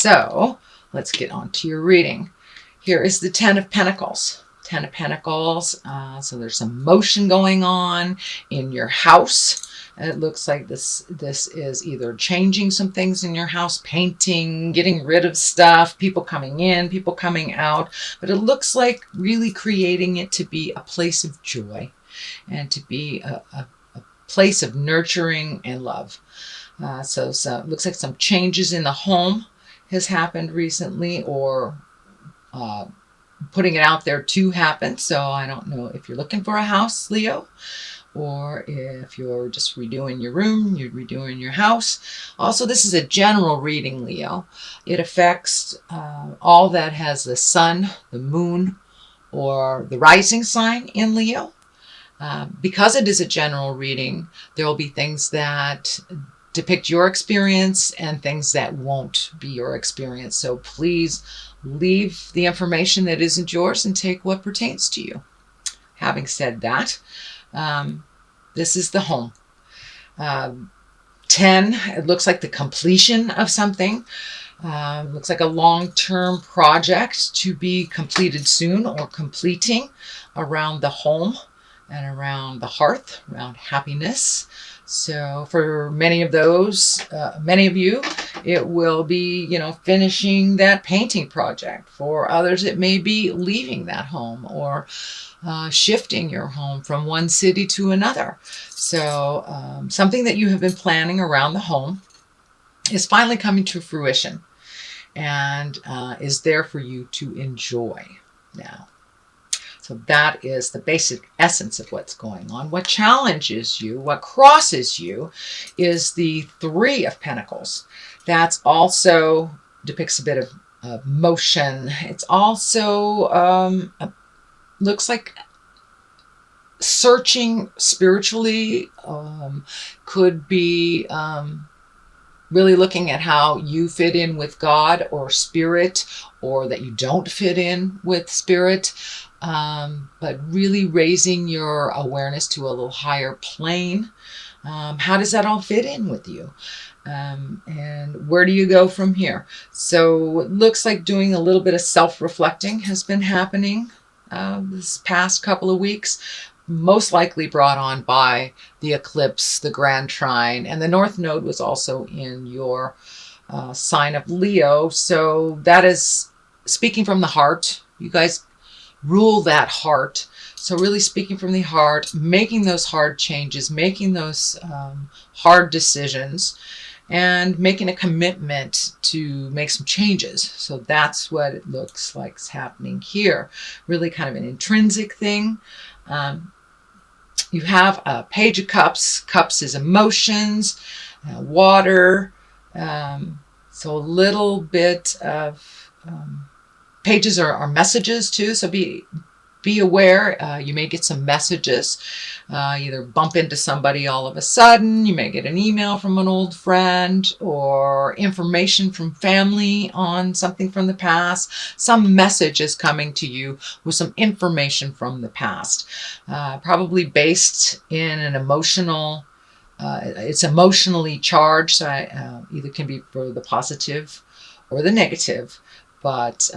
So let's get on to your reading. Here is the Ten of Pentacles. Ten of Pentacles. So there's some motion going on in your house. It looks like this is either changing some things in your house, painting, getting rid of stuff, people coming in, people coming out. But it looks like really creating it to be a place of joy and to be a place of nurturing and love. So it looks like some changes in the home has happened recently, or putting it out there to happen. So I don't know if you're looking for a house, Leo, or if you're just redoing your room, you're redoing your house. Also, this is a general reading, Leo. It affects all that has the sun, the moon, or the rising sign in Leo. Because it is a general reading, there will be things that depict your experience and things that won't be your experience. So please leave the information that isn't yours and take what pertains to you. Having said that, this is the home. 10, it looks like the completion of something. Looks like a long-term project to be completed soon, or completing around the home and around the hearth, around happiness. So for many of you, it will be, finishing that painting project. For others, it may be leaving that home, or shifting your home from one city to another. So something that you have been planning around the home is finally coming to fruition and is there for you to enjoy now. So that is the basic essence of what's going on. What challenges you, what crosses you, is the Three of Pentacles. That's also depicts a bit of motion. It's also looks like searching spiritually, could be really looking at how you fit in with God or spirit, or that you don't fit in with spirit, but really raising your awareness to a little higher plane. How does that all fit in with you? And where do you go from here? So it looks like doing a little bit of self-reflecting has been happening this past couple of weeks, most likely brought on by the eclipse, the grand trine, and the North Node was also in your sign of Leo. So that is speaking from the heart. You guys rule that heart. So really speaking from the heart, making those hard changes, making those hard decisions, and making a commitment to make some changes. So that's what it looks like is happening here. Really kind of an intrinsic thing. You have a Page of Cups. Cups is emotions, water. So a little bit of pages are messages too. So be aware. You may get some messages. Either bump into somebody all of a sudden. You may get an email from an old friend, or information from family on something from the past. Some message is coming to you with some information from the past, probably based in an emotional. It's emotionally charged. So either can be for the positive or the negative, but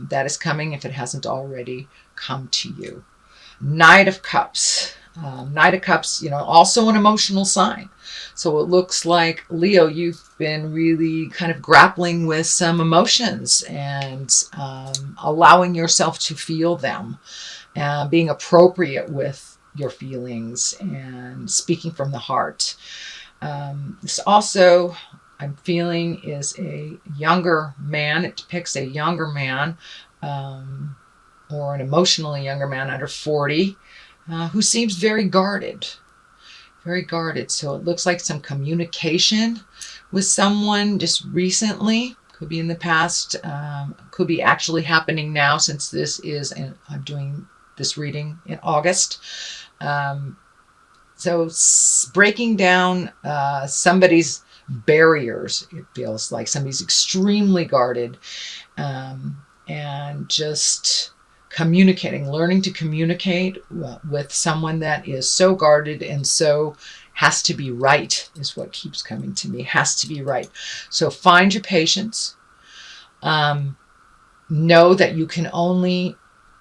that is coming if it hasn't already come to you. Knight of Cups. Knight of Cups, also an emotional sign. So it looks like, Leo, you've been really kind of grappling with some emotions and allowing yourself to feel them, being appropriate with your feelings and speaking from the heart. This also, I'm feeling, is a younger man. It depicts a younger man, or an emotionally younger man under 40, who seems very guarded. Very guarded. So it looks like some communication with someone just recently. Could be in the past. Could be actually happening now, since this is, and I'm doing this reading in August. So breaking down somebody's barriers. It feels like somebody's extremely guarded, and just learning to communicate with someone that is so guarded and so has to be right, is what keeps coming to me. Has to be right. So find your patience. Know that you can only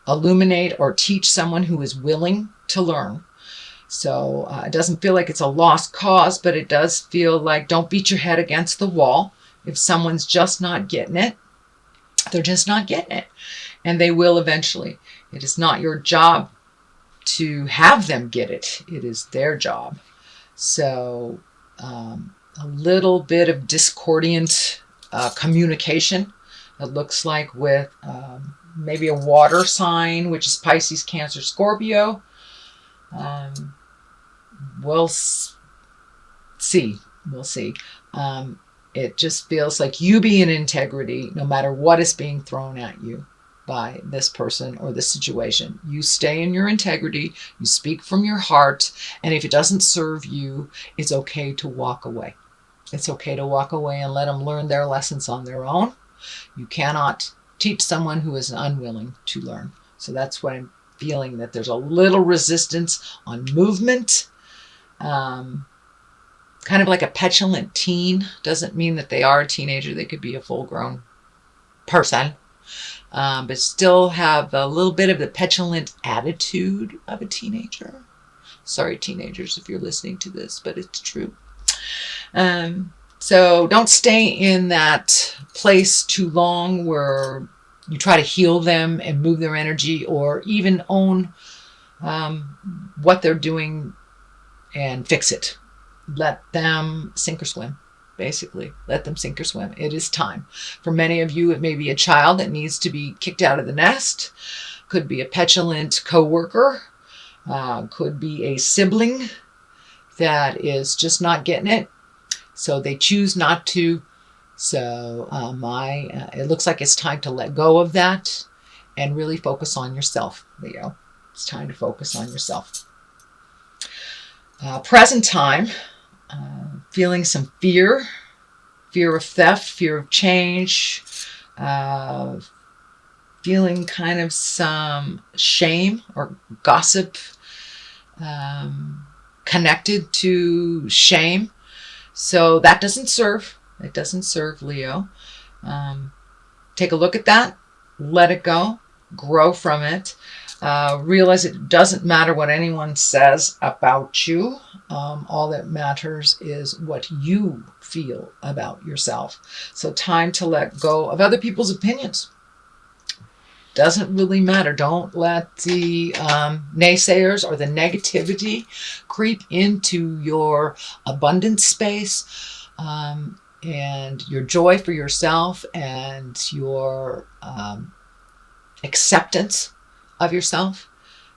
illuminate or teach someone who is willing to learn. So it doesn't feel like it's a lost cause, but it does feel like don't beat your head against the wall. If someone's just not getting it, they're just not getting it. And they will eventually. It is not your job to have them get it. It is their job. So a little bit of discordant communication. It looks like with maybe a water sign, which is Pisces, Cancer, Scorpio. We'll see. We'll see. It just feels like you be in integrity no matter what is being thrown at you by this person or this situation. You stay in your integrity. You speak from your heart. And if it doesn't serve you, it's okay to walk away. It's okay to walk away and let them learn their lessons on their own. You cannot teach someone who is unwilling to learn. So that's what I'm feeling, that there's a little resistance on movement. Kind of like a petulant teen. Doesn't mean that they are a teenager. They could be a full-grown person. But still have a little bit of the petulant attitude of a teenager. Sorry, teenagers, if you're listening to this, but it's true. So don't stay in that place too long where you try to heal them and move their energy, or even own what they're doing and fix it. Let them sink or swim, basically. Let them sink or swim. It is time. For many of you, it may be a child that needs to be kicked out of the nest. Could be a petulant coworker. Could be a sibling that is just not getting it. So they choose not to. So it looks like it's time to let go of that and really focus on yourself, Leo. It's time to focus on yourself. Present time, feeling some fear of theft, fear of change, feeling kind of some shame or gossip connected to shame. So that doesn't serve. It doesn't serve, Leo. Take a look at that. Let it go. Grow from it. Realize it doesn't matter what anyone says about you. All that matters is what you feel about yourself. So time to let go of other people's opinions. Doesn't really matter. Don't let the naysayers or the negativity creep into your abundance space and your joy for yourself and your acceptance of yourself.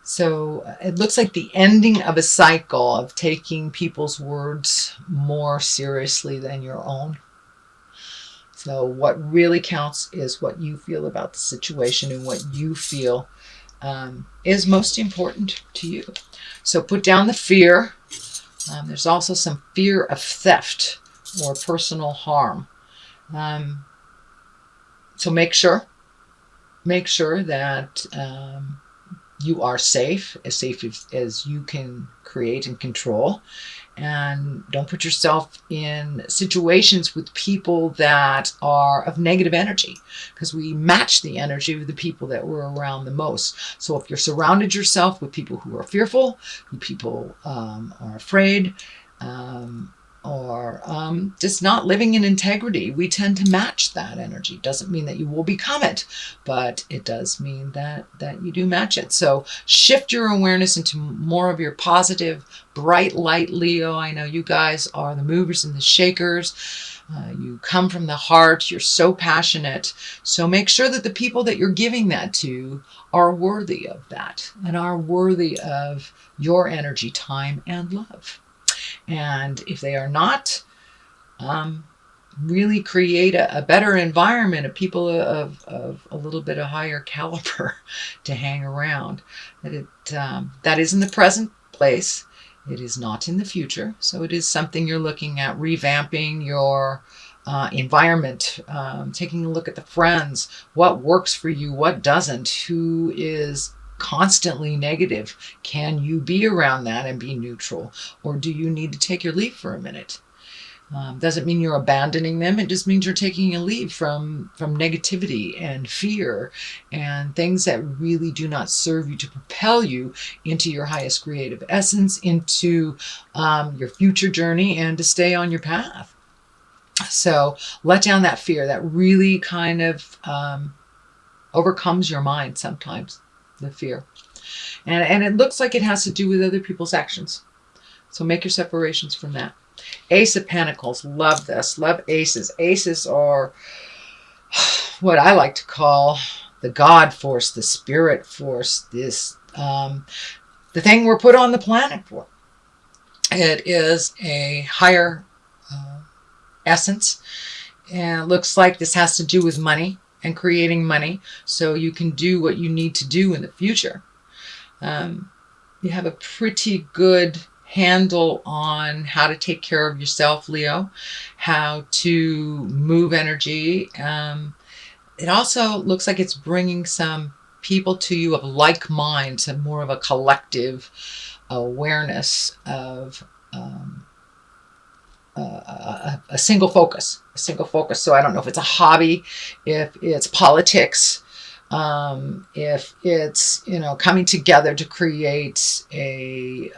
So it looks like the ending of a cycle of taking people's words more seriously than your own. So what really counts is what you feel about the situation, and what you feel is most important to you. So put down the fear. There's also some fear of theft or personal harm. So make sure that you are safe as you can create and control. And don't put yourself in situations with people that are of negative energy, because we match the energy of the people that we're around the most. So if you're surrounded yourself with people who are fearful, who people are afraid, or just not living in integrity, we tend to match that energy. Doesn't mean that you will become it, but it does mean that you do match it. So shift your awareness into more of your positive, bright light, Leo. I know you guys are the movers and the shakers. You come from the heart. You're so passionate. So make sure that the people that you're giving that to are worthy of that and are worthy of your energy, time, and love. And if they are not, really create a better environment of people of a little bit of higher caliber to hang around. That is in the present place. It is not in the future. So it is something you're looking at, revamping your environment, taking a look at the friends, what works for you, what doesn't, who is constantly negative. Can you be around that and be neutral? Or do you need to take your leave for a minute? Doesn't mean you're abandoning them. It just means you're taking a leave from negativity and fear and things that really do not serve you to propel you into your highest creative essence, into your future journey, and to stay on your path. So let down that fear that really kind of overcomes your mind sometimes, the fear. And it looks like it has to do with other people's actions. So make your separations from that. Ace of Pentacles, love this, love aces. Aces are what I like to call the God force, the spirit force, this the thing we're put on the planet for. It is a higher essence, and it looks like this has to do with money and creating money so you can do what you need to do in the future. You have a pretty good handle on how to take care of yourself, Leo, how to move energy. It also looks like it's bringing some people to you of like minds and more of a collective awareness of a single focus. So I don't know if it's a hobby, if it's politics, if it's, coming together to create a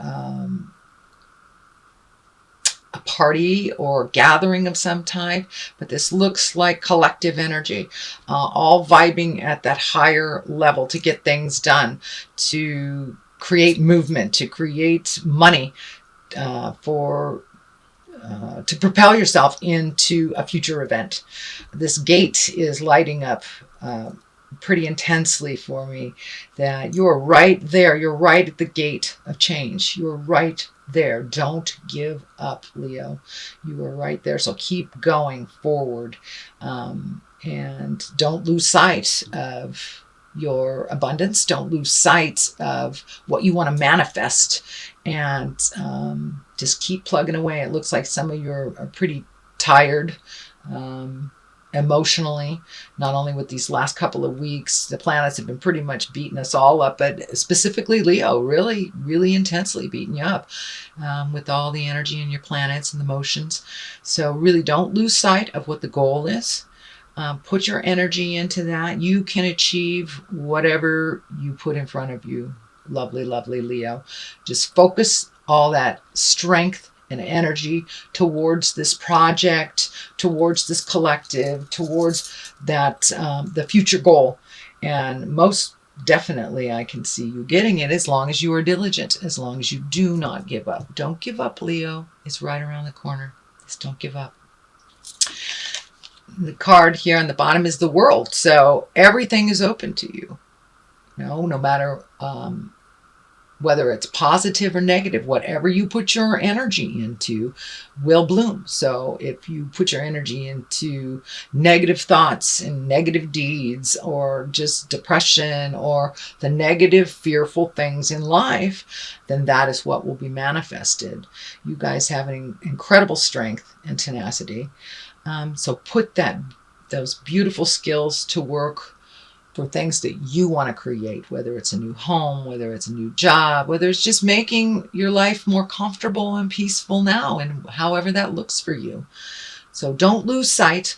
party or gathering of some type, but this looks like collective energy, all vibing at that higher level to get things done, to create movement, to create money, to propel yourself into a future event. This gate is lighting up pretty intensely for me, that you're right there. You're right at the gate of change. You're right there. Don't give up, Leo. You are right there. So keep going forward, and don't lose sight of your abundance. Don't lose sight of what you want to manifest, and just keep plugging away. It looks like some of you are pretty tired emotionally, not only with these last couple of weeks. The planets have been pretty much beating us all up, but specifically Leo, really, really intensely beating you up with all the energy in your planets and the motions. So really don't lose sight of what the goal is. Put your energy into that. You can achieve whatever you put in front of you. Lovely, lovely Leo. Just focus all that strength and energy towards this project, towards this collective, towards that the future goal. And most definitely I can see you getting it as long as you are diligent, as long as you do not give up. Don't give up, Leo. It's right around the corner. Just don't give up. The card here on the bottom is the world. So everything is open to you. No matter whether it's positive or negative, whatever you put your energy into will bloom. So if you put your energy into negative thoughts and negative deeds, or just depression, or the negative, fearful things in life, then that is what will be manifested. You guys have an incredible strength and tenacity. So put those beautiful skills to work for things that you want to create, whether it's a new home, whether it's a new job, whether it's just making your life more comfortable and peaceful now, and however that looks for you. So don't lose sight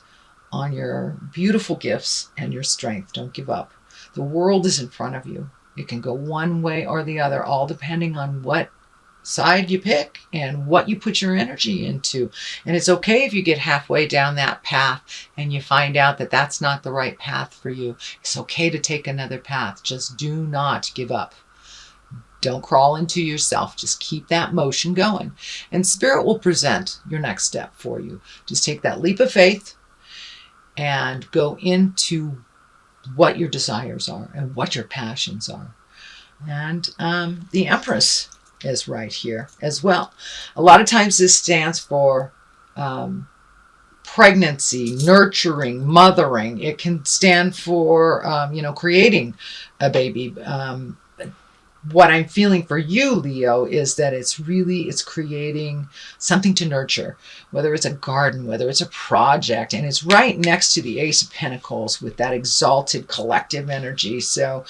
on your beautiful gifts and your strength. Don't give up. The world is in front of you. It can go one way or the other, all depending on what side you pick and what you put your energy into. And it's okay if you get halfway down that path and you find out that that's not the right path for you. It's okay to take another path. Just do not give up. Don't crawl into yourself. Just keep that motion going. And Spirit will present your next step for you. Just take that leap of faith and go into what your desires are and what your passions are. And the Empress is right here as well. A lot of times this stands for pregnancy, nurturing, mothering. It can stand for, creating a baby. What I'm feeling for you, Leo, is that it's creating something to nurture, whether it's a garden, whether it's a project, and it's right next to the Ace of Pentacles with that exalted collective energy. So,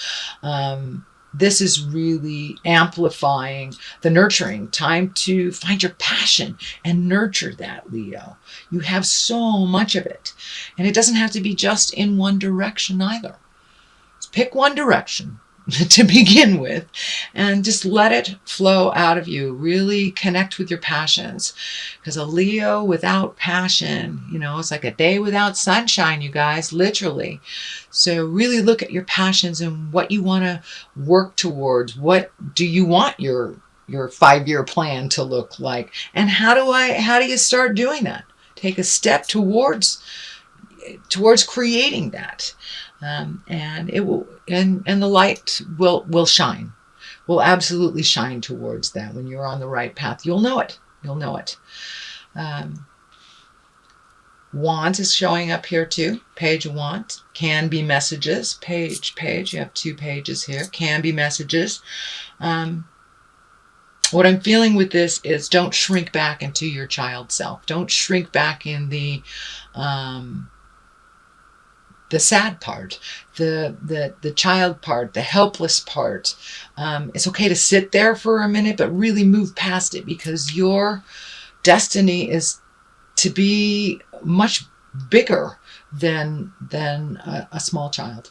This is really amplifying the nurturing. Time to find your passion and nurture that, Leo. You have so much of it. And it doesn't have to be just in one direction either. Just pick one direction to begin with and just let it flow out of you. Really connect with your passions, because a Leo without passion, it's like a day without sunshine, you guys, literally. So really look at your passions and what you want to work towards. What do you want your 5-year plan to look like, and how do you start doing that? Take a step towards creating that. And it will, and the light will shine, will absolutely shine towards that. When you're on the right path, you'll know it. Wands is showing up here too. Page of Wands. Can be messages. Page. You have 2 pages here. Can be messages. What I'm feeling with this is, don't shrink back into your child self. Don't shrink back in the sad part, the child part, the helpless part. It's okay to sit there for a minute, but really move past it, because your destiny is to be much bigger than a small child.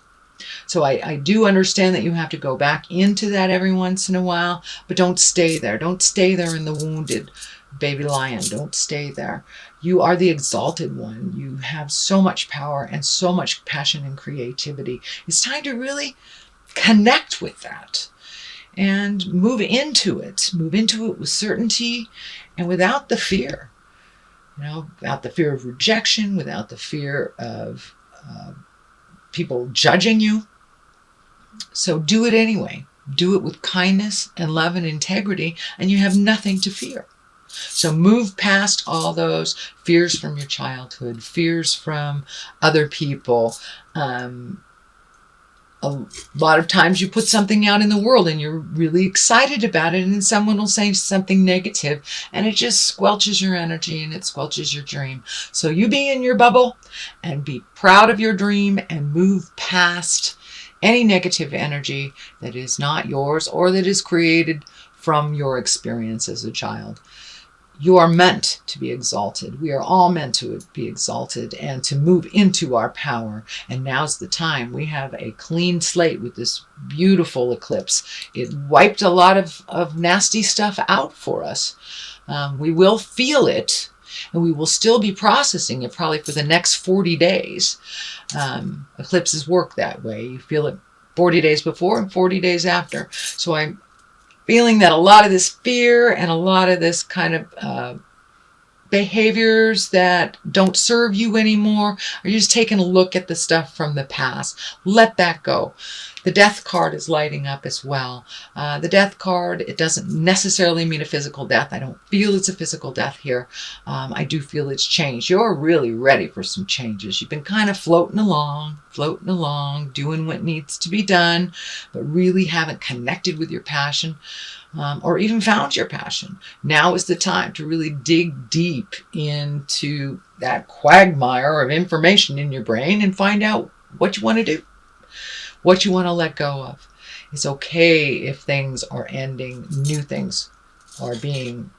So I do understand that you have to go back into that every once in a while, but don't stay there. Don't stay there in the wounded baby lion. Don't stay there. You are the exalted one. You have so much power and so much passion and creativity. It's time to really connect with that and move into it. Move into it with certainty and without the fear. Without the fear of rejection, without the fear of people judging you. So do it anyway. Do it with kindness and love and integrity, and you have nothing to fear. So move past all those fears from your childhood, fears from other people. A lot of times you put something out in the world and you're really excited about it, and then someone will say something negative, and it just squelches your energy and it squelches your dream. So you be in your bubble and be proud of your dream and move past any negative energy that is not yours or that is created from your experience as a child. You are meant to be exalted. We are all meant to be exalted and to move into our power. And now's the time. We have a clean slate with this beautiful eclipse. It wiped a lot of nasty stuff out for us. We will feel it, and we will still be processing it probably for the next 40 days. Eclipses work that way. You feel it 40 days before and 40 days after. So I'm feeling that a lot of this fear and a lot of this kind of behaviors that don't serve you anymore, or you're just taking a look at the stuff from the past. Let that go. The death card is lighting up as well. The death card, it doesn't necessarily mean a physical death. I don't feel it's a physical death here. I do feel it's change. You're really ready for some changes. You've been kind of floating along, doing what needs to be done, but really haven't connected with your passion. Or even found your passion. Now is the time to really dig deep into that quagmire of information in your brain and find out what you want to do, what you want to let go of. It's okay if things are ending, new things are being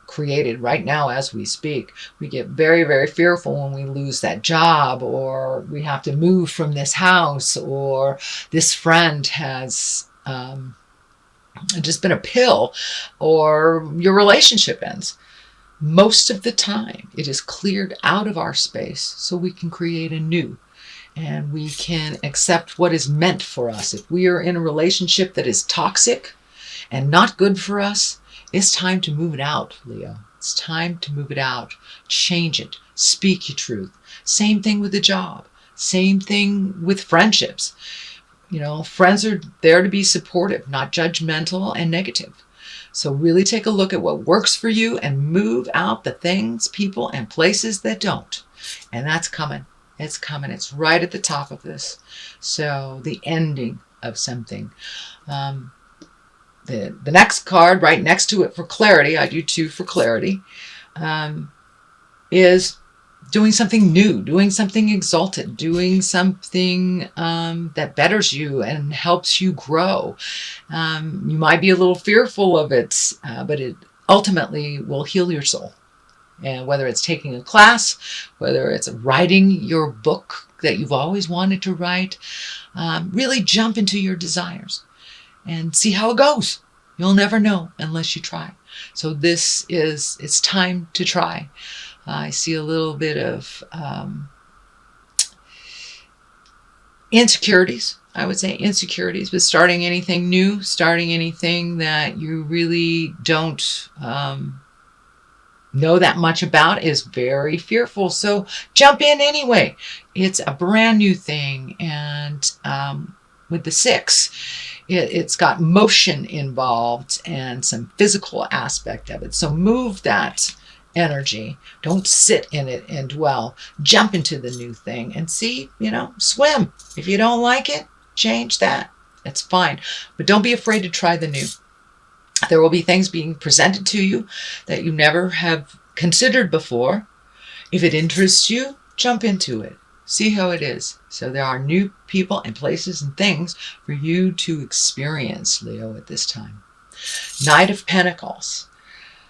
created right now as we speak. We get very, very fearful when we lose that job, or we have to move from this house, or this friend has just been a pill, or your relationship ends. Most of the time, it is cleared out of our space so we can create a new, and we can accept what is meant for us. If we are in a relationship that is toxic and not good for us, it's time to move it out, Leo. It's time to move it out. Change it. Speak your truth. Same thing with the job. Same thing with friendships. Friends are there to be supportive, not judgmental and negative. So really take a look at what works for you and move out the things, people, and places that don't. And that's coming. It's coming. It's right at the top of this. So the ending of something. The next card right next to it for clarity, I do too for clarity, is doing something new, doing something exalted, doing something that betters you and helps you grow. You might be a little fearful of it, but it ultimately will heal your soul. And whether it's taking a class, whether it's writing your book that you've always wanted to write, really jump into your desires and see how it goes. You'll never know unless you try. So it's time to try. I see a little bit of insecurities. I would say insecurities with starting anything new, starting anything that you really don't know that much about is very fearful. So jump in anyway. It's a brand new thing. And with the 6, it's got motion involved and some physical aspect of it. So move that energy. Don't sit in it and dwell. Jump into the new thing and see, swim. If you don't like it, change that. It's fine. But don't be afraid to try the new. There will be things being presented to you that you never have considered before. If it interests you, jump into it. See how it is. So there are new people and places and things for you to experience, Leo, at this time. Knight of Pentacles.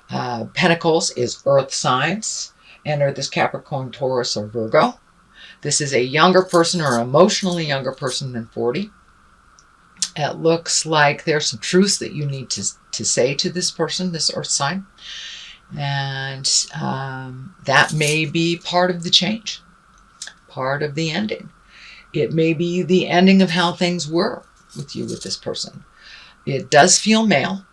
Pentacles is earth signs, and Earth is Capricorn, Taurus, or Virgo. This is a younger person or emotionally younger person than 40. It looks like there's some truths that you need to say to this person, this earth sign. And that may be part of the change, part of the ending. It may be the ending of how things were with this person. It does feel male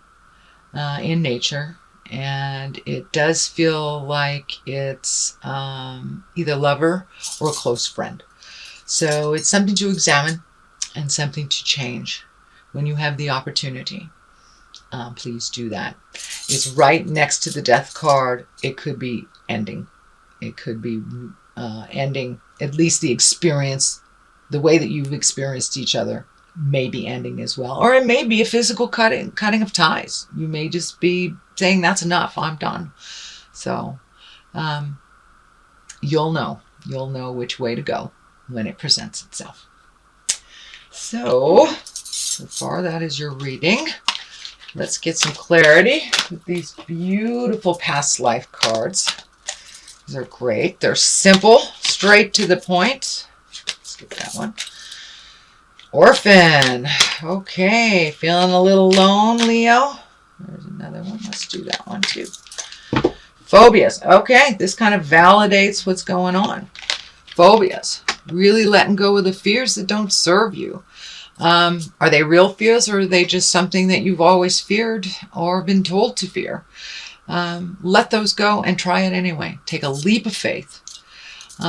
in nature. And it does feel like it's either lover or a close friend. So it's something to examine and something to change when you have the opportunity. Please do that. It's right next to the death card. It could be ending. It could be ending, at least the experience, the way that you've experienced each other may be ending as well. Or it may be a physical cutting of ties. You may just be saying, that's enough, I'm done. So you'll know which way to go when it presents itself. So far that is your reading. Let's get some clarity with these beautiful past life cards. These are great. They're simple, straight to the point. Let's get that one. Orphan. Okay, feeling a little alone, Leo? There's another one. Let's do that one too. Phobias. Okay, this kind of validates what's going on. Phobias. Really letting go of the fears that don't serve you. Are they real fears, or are they just something that you've always feared or been told to fear? Let those go and try it anyway. Take a leap of faith.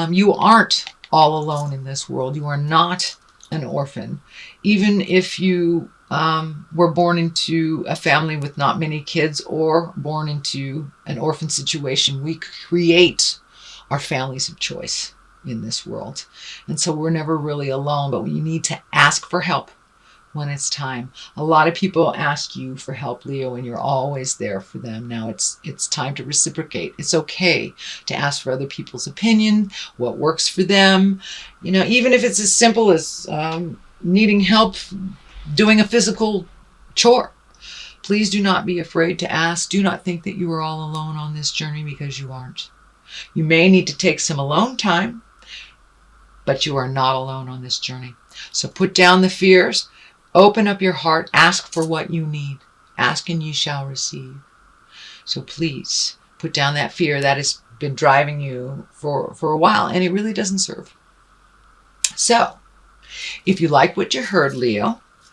You aren't all alone in this world. You are not an orphan. Even if you were born into a family with not many kids or born into an orphan situation, we create our families of choice in this world. And so we're never really alone, but we need to ask for help when it's time. A lot of people ask you for help, Leo, and you're always there for them. Now it's time to reciprocate. It's okay to ask for other people's opinion, what works for them. Even if it's as simple as needing help doing a physical chore. Please do not be afraid to ask. Do not think that you are all alone on this journey, because you aren't. You may need to take some alone time, but you are not alone on this journey. So put down the fears, open up your heart, ask for what you need. Ask and you shall receive. So please put down that fear that has been driving you for a while, and it really doesn't serve. So if you like what you heard, Leo,